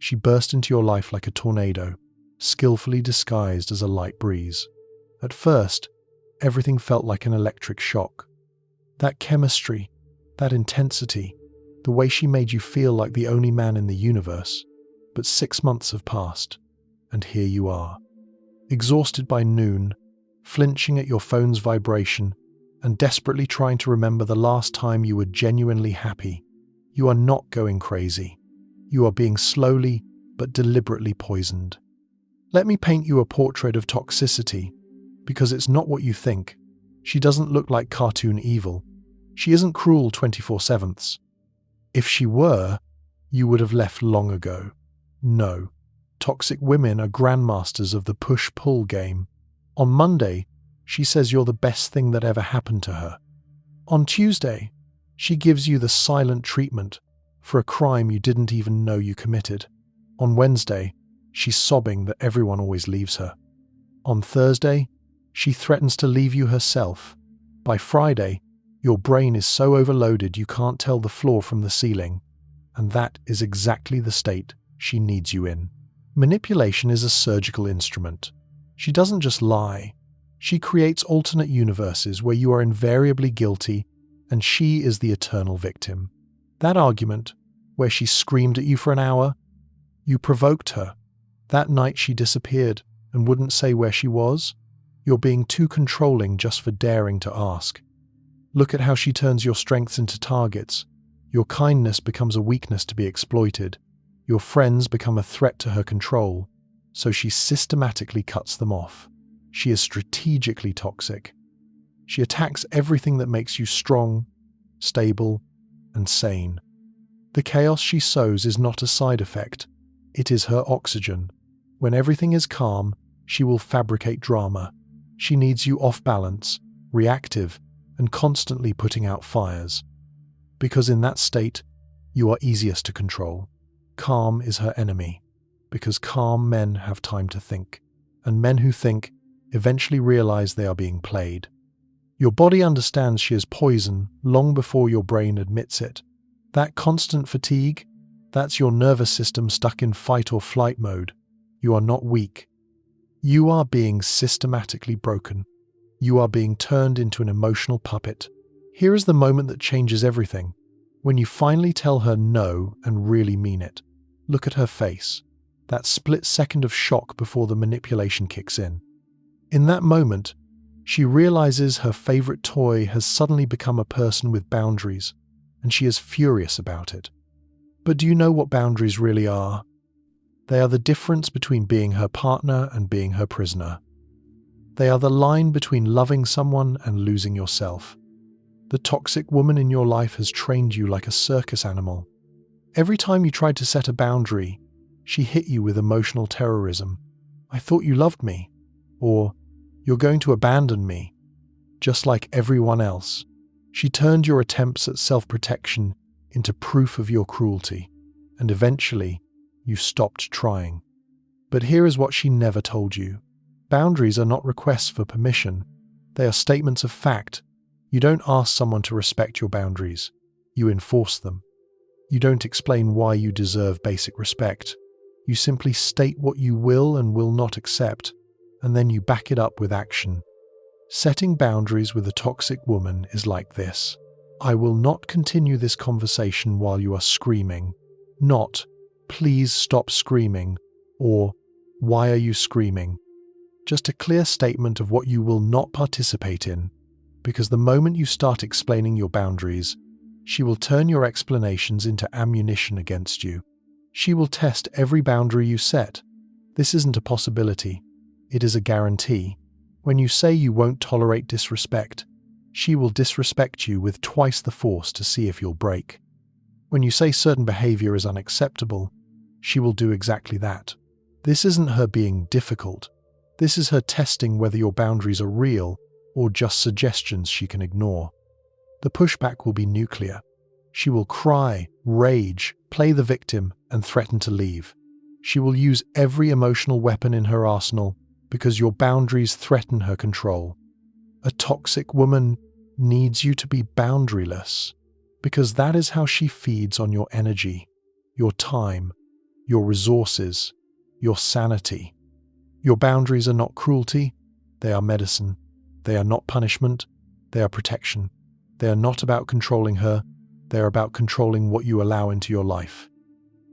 She burst into your life like a tornado, skillfully disguised as a light breeze. At first, everything felt like an electric shock. That chemistry, that intensity, the way she made you feel like the only man in the universe. But 6 months have passed, and here you are. Exhausted by noon, flinching at your phone's vibration, and desperately trying to remember the last time you were genuinely happy. You are not going crazy. You are being slowly but deliberately poisoned. Let me paint you a portrait of toxicity, because it's not what you think. She doesn't look like cartoon evil. She isn't cruel 24/7. If she were, you would have left long ago. No, toxic women are grandmasters of the push-pull game. On Monday, she says you're the best thing that ever happened to her. On Tuesday, she gives you the silent treatment for a crime you didn't even know you committed. On Wednesday, she's sobbing that everyone always leaves her. On Thursday, she threatens to leave you herself. By Friday, your brain is so overloaded you can't tell the floor from the ceiling. And that is exactly the state she needs you in. Manipulation is a surgical instrument. She doesn't just lie. She creates alternate universes where you are invariably guilty and she is the eternal victim. That argument, where she screamed at you for an hour, you provoked her. That night she disappeared and wouldn't say where she was. You're being too controlling just for daring to ask. Look at how she turns your strengths into targets. Your kindness becomes a weakness to be exploited. Your friends become a threat to her control, so she systematically cuts them off. She is strategically toxic. She attacks everything that makes you strong, stable, and sane. The chaos she sows is not a side effect. It is her oxygen. When everything is calm, she will fabricate drama. She needs you off balance, reactive, and constantly putting out fires. Because in that state, you are easiest to control. Calm is her enemy, because calm men have time to think, and men who think eventually realize they are being played. Your body understands she is poison long before your brain admits it. That constant fatigue, that's your nervous system stuck in fight or flight mode. You are not weak. You are being systematically broken. You are being turned into an emotional puppet. Here is the moment that changes everything. When you finally tell her no and really mean it. Look at her face. That split second of shock before the manipulation kicks in. In that moment, she realizes her favorite toy has suddenly become a person with boundaries, and she is furious about it. But do you know what boundaries really are? They are the difference between being her partner and being her prisoner. They are the line between loving someone and losing yourself. The toxic woman in your life has trained you like a circus animal. Every time you tried to set a boundary, she hit you with emotional terrorism. I thought you loved me. Or, you're going to abandon me. Just like everyone else. She turned your attempts at self-protection into proof of your cruelty. And eventually, you stopped trying. But here is what she never told you. Boundaries are not requests for permission. They are statements of fact. You don't ask someone to respect your boundaries. You enforce them. You don't explain why you deserve basic respect. You simply state what you will and will not accept, and then you back it up with action. Setting boundaries with a toxic woman is like this. I will not continue this conversation while you are screaming. Not, please stop screaming, or why are you screaming? Just a clear statement of what you will not participate in, because the moment you start explaining your boundaries, she will turn your explanations into ammunition against you. She will test every boundary you set. This isn't a possibility. It is a guarantee. When you say you won't tolerate disrespect, she will disrespect you with twice the force to see if you'll break. When you say certain behavior is unacceptable, she will do exactly that. This isn't her being difficult. This is her testing whether your boundaries are real or just suggestions she can ignore. The pushback will be nuclear. She will cry, rage, play the victim, and threaten to leave. She will use every emotional weapon in her arsenal because your boundaries threaten her control. A toxic woman needs you to be boundaryless because that is how she feeds on your energy, your time, your resources, your sanity. Your boundaries are not cruelty, they are medicine. They are not punishment, they are protection. They are not about controlling her, they are about controlling what you allow into your life.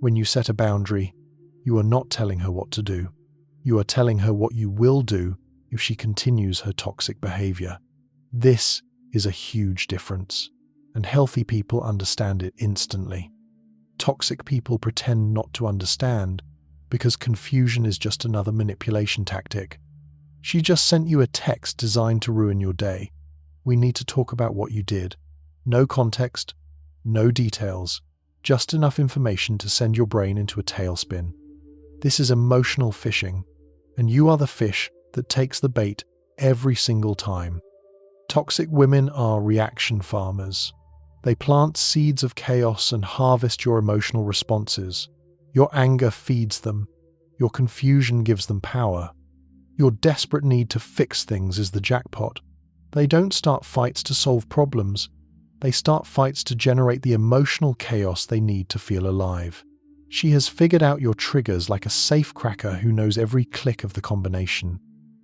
When you set a boundary, you are not telling her what to do. You are telling her what you will do if she continues her toxic behavior. This is a huge difference, and healthy people understand it instantly. Toxic people pretend not to understand because confusion is just another manipulation tactic. She just sent you a text designed to ruin your day. We need to talk about what you did. No context, no details, just enough information to send your brain into a tailspin. This is emotional fishing, and you are the fish that takes the bait every single time. Toxic women are reaction farmers. They plant seeds of chaos and harvest your emotional responses. Your anger feeds them. Your confusion gives them power. Your desperate need to fix things is the jackpot. They don't start fights to solve problems. They start fights to generate the emotional chaos they need to feel alive. She has figured out your triggers like a safecracker who knows every click of the combination.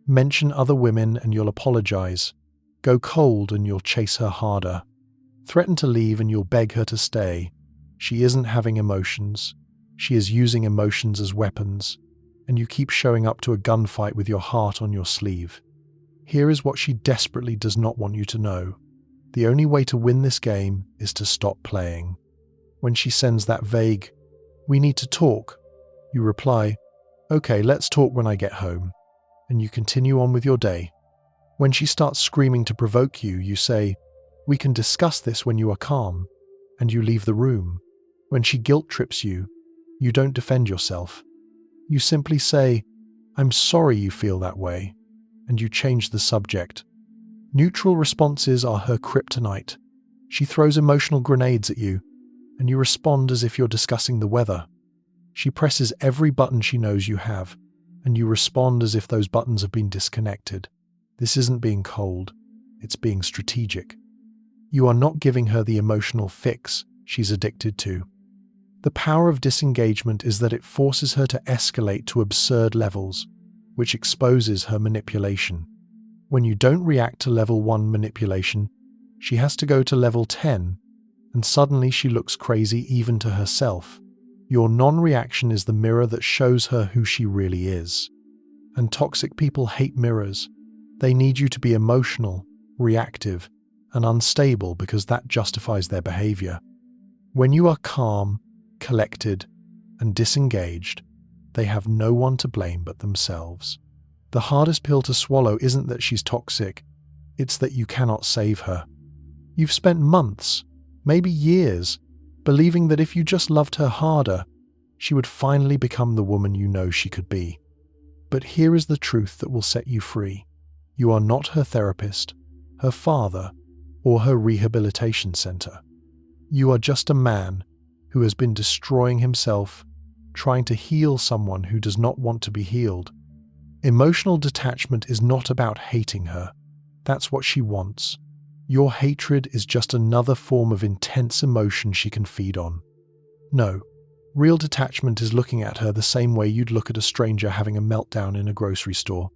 Mention other women and you'll apologize. Go cold and you'll chase her harder. Threaten to leave and you'll beg her to stay. She isn't having emotions. She is using emotions as weapons. And you keep showing up to a gunfight with your heart on your sleeve. Here is what she desperately does not want you to know. The only way to win this game is to stop playing. When she sends that vague, "We need to talk," you reply, "Okay, let's talk when I get home." And you continue on with your day. When she starts screaming to provoke you, you say, "We can discuss this when you are calm," and you leave the room. When she guilt trips you, you don't defend yourself. You simply say, "I'm sorry you feel that way," and you change the subject. Neutral responses are her kryptonite. She throws emotional grenades at you, and you respond as if you're discussing the weather. She presses every button she knows you have, and you respond as if those buttons have been disconnected. This isn't being cold, it's being strategic. You are not giving her the emotional fix she's addicted to. The power of disengagement is that it forces her to escalate to absurd levels, which exposes her manipulation. When you don't react to level 1 manipulation, she has to go to level 10, and suddenly she looks crazy even to herself. Your non-reaction is the mirror that shows her who she really is. And toxic people hate mirrors. They need you to be emotional, reactive, and unstable because that justifies their behavior. When you are calm, collected, and disengaged, they have no one to blame but themselves. The hardest pill to swallow isn't that she's toxic, it's that you cannot save her. You've spent months, maybe years, believing that if you just loved her harder, she would finally become the woman you know she could be. But here is the truth that will set you free. You are not her therapist, her father, or her rehabilitation center. You are just a man who has been destroying himself, trying to heal someone who does not want to be healed. Emotional detachment is not about hating her. That's what she wants. Your hatred is just another form of intense emotion she can feed on. No, real detachment is looking at her the same way you'd look at a stranger having a meltdown in a grocery store,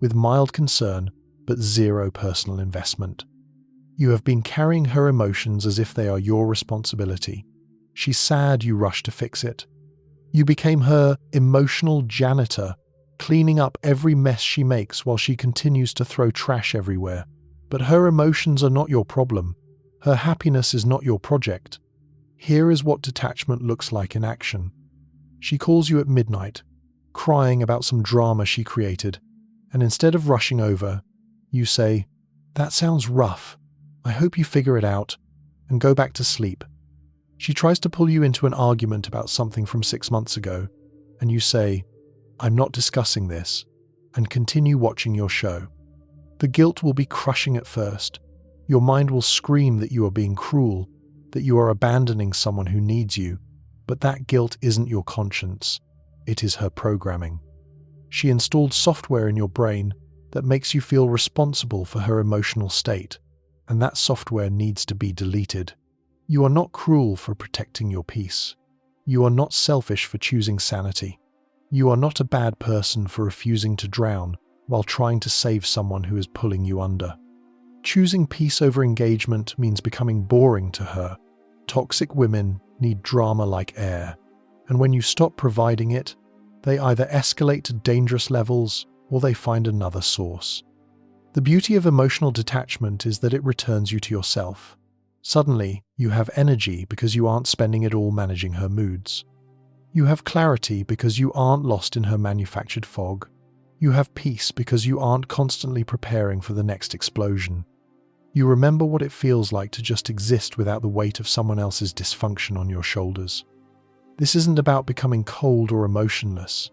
with mild concern but zero personal investment. You have been carrying her emotions as if they are your responsibility. She's sad, you rush to fix it. You became her emotional janitor, cleaning up every mess she makes while she continues to throw trash everywhere. But her emotions are not your problem. Her happiness is not your project. Here is what detachment looks like in action. She calls you at midnight, crying about some drama she created, and instead of rushing over, you say, "That sounds rough. I hope you figure it out," and go back to sleep. She tries to pull you into an argument about something from 6 months ago, and you say, "I'm not discussing this," and continue watching your show. The guilt will be crushing at first. Your mind will scream that you are being cruel, that you are abandoning someone who needs you, but that guilt isn't your conscience. It is her programming. She installed software in your brain that makes you feel responsible for her emotional state, and that software needs to be deleted. You are not cruel for protecting your peace. You are not selfish for choosing sanity. You are not a bad person for refusing to drown while trying to save someone who is pulling you under. Choosing peace over engagement means becoming boring to her. Toxic women need drama like air, and when you stop providing it, they either escalate to dangerous levels or they find another source. The beauty of emotional detachment is that it returns you to yourself. Suddenly, you have energy because you aren't spending it all managing her moods. You have clarity because you aren't lost in her manufactured fog. You have peace because you aren't constantly preparing for the next explosion. You remember what it feels like to just exist without the weight of someone else's dysfunction on your shoulders. This isn't about becoming cold or emotionless.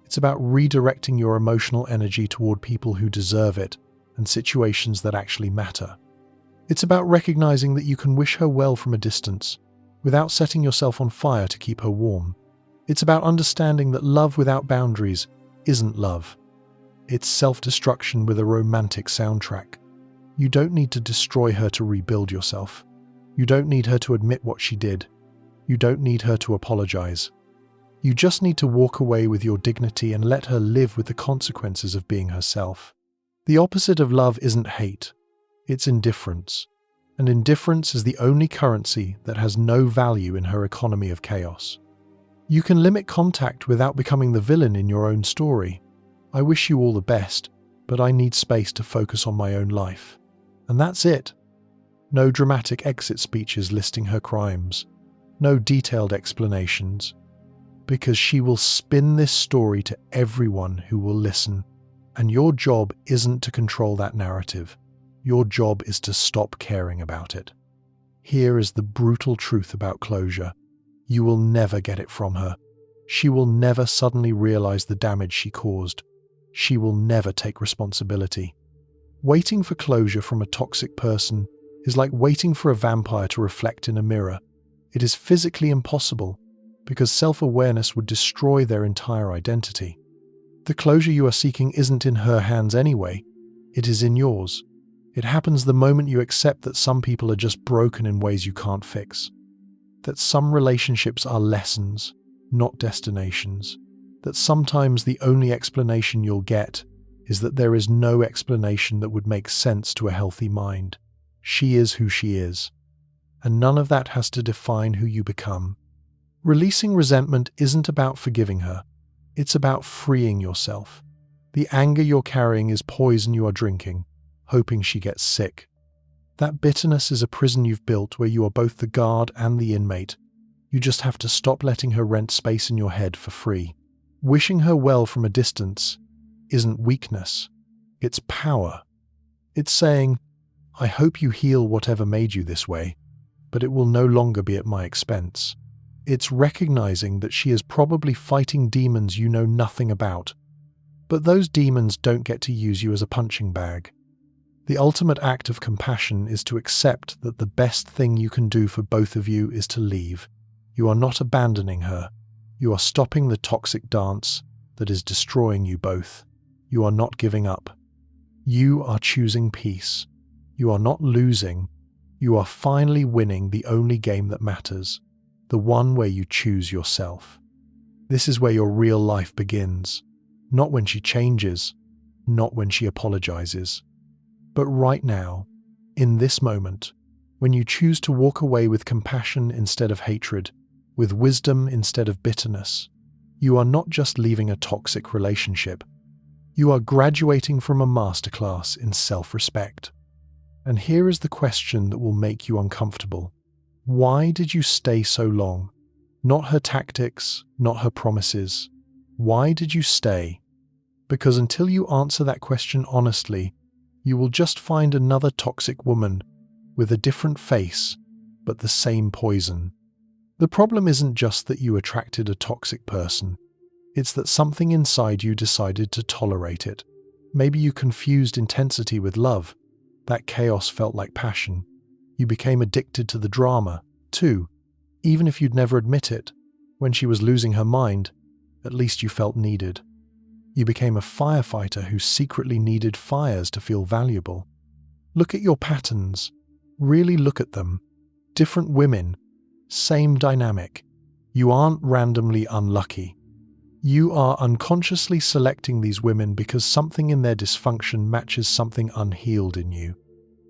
It's about redirecting your emotional energy toward people who deserve it and situations that actually matter. It's about recognizing that you can wish her well from a distance, without setting yourself on fire to keep her warm. It's about understanding that love without boundaries isn't love. It's self-destruction with a romantic soundtrack. You don't need to destroy her to rebuild yourself. You don't need her to admit what she did. You don't need her to apologize. You just need to walk away with your dignity and let her live with the consequences of being herself. The opposite of love isn't hate. It's indifference. And indifference is the only currency that has no value in her economy of chaos. You can limit contact without becoming the villain in your own story. I wish you all the best, but I need space to focus on my own life. And that's it. No dramatic exit speeches listing her crimes. No detailed explanations. Because she will spin this story to everyone who will listen. And your job isn't to control that narrative. Your job is to stop caring about it. Here is the brutal truth about closure. You will never get it from her. She will never suddenly realize the damage she caused. She will never take responsibility. Waiting for closure from a toxic person is like waiting for a vampire to reflect in a mirror. It is physically impossible because self-awareness would destroy their entire identity. The closure you are seeking isn't in her hands anyway. It is in yours. It happens the moment you accept that some people are just broken in ways you can't fix. That some relationships are lessons, not destinations. That sometimes the only explanation you'll get is that there is no explanation that would make sense to a healthy mind. She is who she is. And none of that has to define who you become. Releasing resentment isn't about forgiving her. It's about freeing yourself. The anger you're carrying is poison you are drinking, hoping she gets sick. That bitterness is a prison you've built where you are both the guard and the inmate. You just have to stop letting her rent space in your head for free. Wishing her well from a distance isn't weakness. It's power. It's saying, I hope you heal whatever made you this way, but it will no longer be at my expense. It's recognizing that she is probably fighting demons you know nothing about, but those demons don't get to use you as a punching bag. The ultimate act of compassion is to accept that the best thing you can do for both of you is to leave. You are not abandoning her. You are stopping the toxic dance that is destroying you both. You are not giving up. You are choosing peace. You are not losing. You are finally winning the only game that matters, the one where you choose yourself. This is where your real life begins. Not when she changes, not when she apologizes. But right now, in this moment, when you choose to walk away with compassion instead of hatred, with wisdom instead of bitterness, you are not just leaving a toxic relationship. You are graduating from a masterclass in self-respect. And here is the question that will make you uncomfortable. Why did you stay so long? Not her tactics, not her promises. Why did you stay? Because until you answer that question honestly, you will just find another toxic woman with a different face, but the same poison. The problem isn't just that you attracted a toxic person. It's that something inside you decided to tolerate it. Maybe you confused intensity with love. That chaos felt like passion. You became addicted to the drama, too. Even if you'd never admit it, when she was losing her mind, at least you felt needed. You became a firefighter who secretly needed fires to feel valuable. Look at your patterns. Really look at them. Different women, same dynamic. You aren't randomly unlucky. You are unconsciously selecting these women because something in their dysfunction matches something unhealed in you.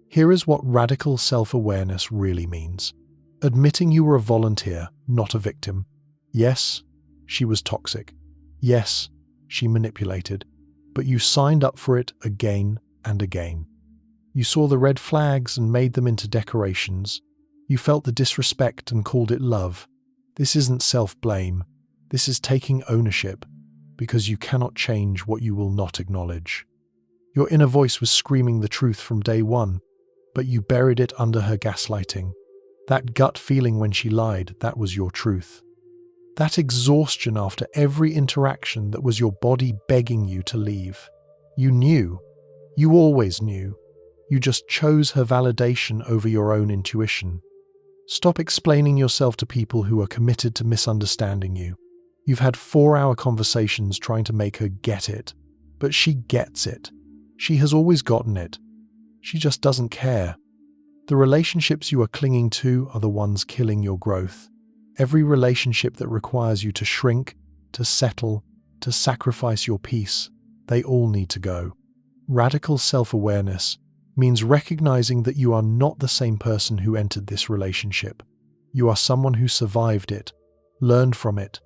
Here is what radical self-awareness really means. Admitting you were a volunteer, not a victim. Yes, she was toxic. Yes, she manipulated. But you signed up for it again and again. You saw the red flags and made them into decorations. You felt the disrespect and called it love. This isn't self-blame. This is taking ownership, because you cannot change what you will not acknowledge. Your inner voice was screaming the truth from day one, but you buried it under her gaslighting. That gut feeling when she lied, that was your truth. That exhaustion after every interaction, that was your body begging you to leave. You knew. You always knew. You just chose her validation over your own intuition. Stop explaining yourself to people who are committed to misunderstanding you. You've had 4-hour conversations trying to make her get it, but she gets it. She has always gotten it. She just doesn't care. The relationships you are clinging to are the ones killing your growth. Every relationship that requires you to shrink, to settle, to sacrifice your peace, they all need to go. Radical self-awareness means recognizing that you are not the same person who entered this relationship. You are someone who survived it, learned from it,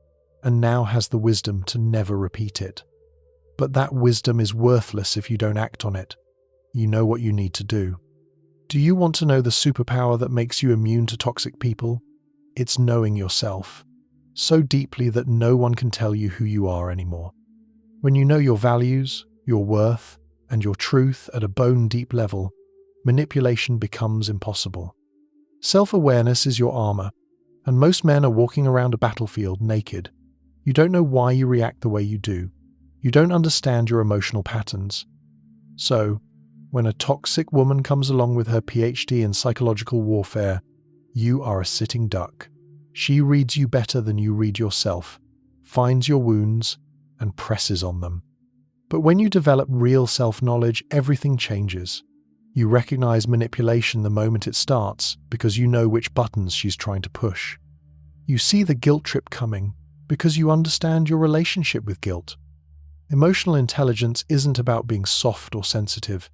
and now has the wisdom to never repeat it. But that wisdom is worthless if you don't act on it. You know what you need to do. Do you want to know the superpower that makes you immune to toxic people? It's knowing yourself, so deeply that no one can tell you who you are anymore. When you know your values, your worth, and your truth at a bone-deep level, manipulation becomes impossible. Self-awareness is your armor, and most men are walking around a battlefield naked. You don't know why you react the way you do. You don't understand your emotional patterns. So, when a toxic woman comes along with her PhD in psychological warfare, you are a sitting duck. She reads you better than you read yourself, finds your wounds, and presses on them. But when you develop real self-knowledge, everything changes. You recognize manipulation the moment it starts because you know which buttons she's trying to push. You see the guilt trip coming because you understand your relationship with guilt. Emotional intelligence isn't about being soft or sensitive.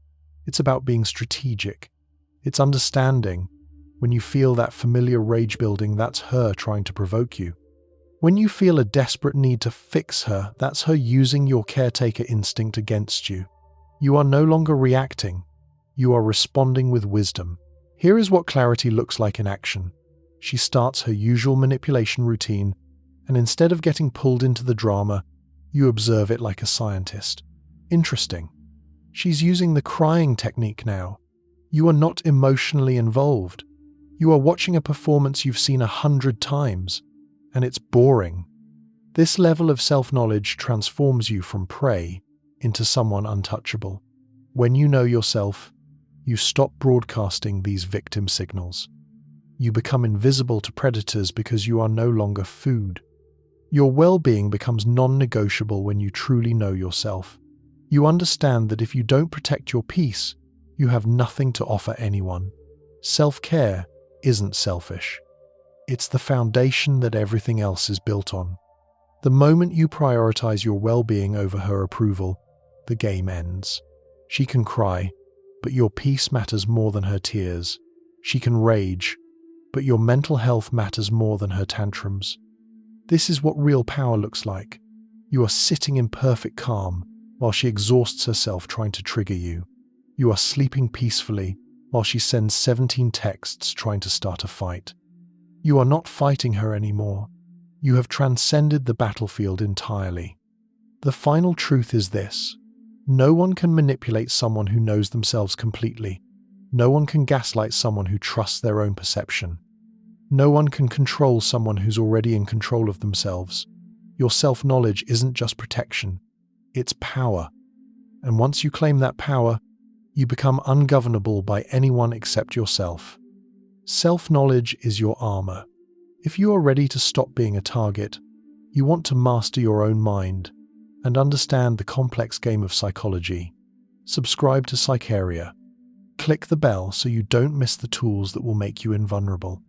It's about being strategic. It's understanding. When you feel that familiar rage building, that's her trying to provoke you. When you feel a desperate need to fix her, that's her using your caretaker instinct against you. You are no longer reacting. You are responding with wisdom. Here is what clarity looks like in action. She starts her usual manipulation routine, and instead of getting pulled into the drama, you observe it like a scientist. Interesting. She's using the crying technique now. You are not emotionally involved. You are watching a performance you've seen 100 times, and it's boring. This level of self-knowledge transforms you from prey into someone untouchable. When you know yourself, you stop broadcasting these victim signals. You become invisible to predators because you are no longer food. Your well-being becomes non-negotiable when you truly know yourself. You understand that if you don't protect your peace, you have nothing to offer anyone. Self-care isn't selfish. It's the foundation that everything else is built on. The moment you prioritize your well-being over her approval, the game ends. She can cry, but your peace matters more than her tears. She can rage, but your mental health matters more than her tantrums. This is what real power looks like. You are sitting in perfect calm while she exhausts herself trying to trigger you. You are sleeping peacefully while she sends 17 texts trying to start a fight. You are not fighting her anymore. You have transcended the battlefield entirely. The final truth is this: no one can manipulate someone who knows themselves completely. No one can gaslight someone who trusts their own perception. No one can control someone who's already in control of themselves. Your self-knowledge isn't just protection, it's power. And once you claim that power, you become ungovernable by anyone except yourself. Self-knowledge is your armor. If you are ready to stop being a target, you want to master your own mind and understand the complex game of psychology, subscribe to Psycheria. Click the bell so you don't miss the tools that will make you invulnerable.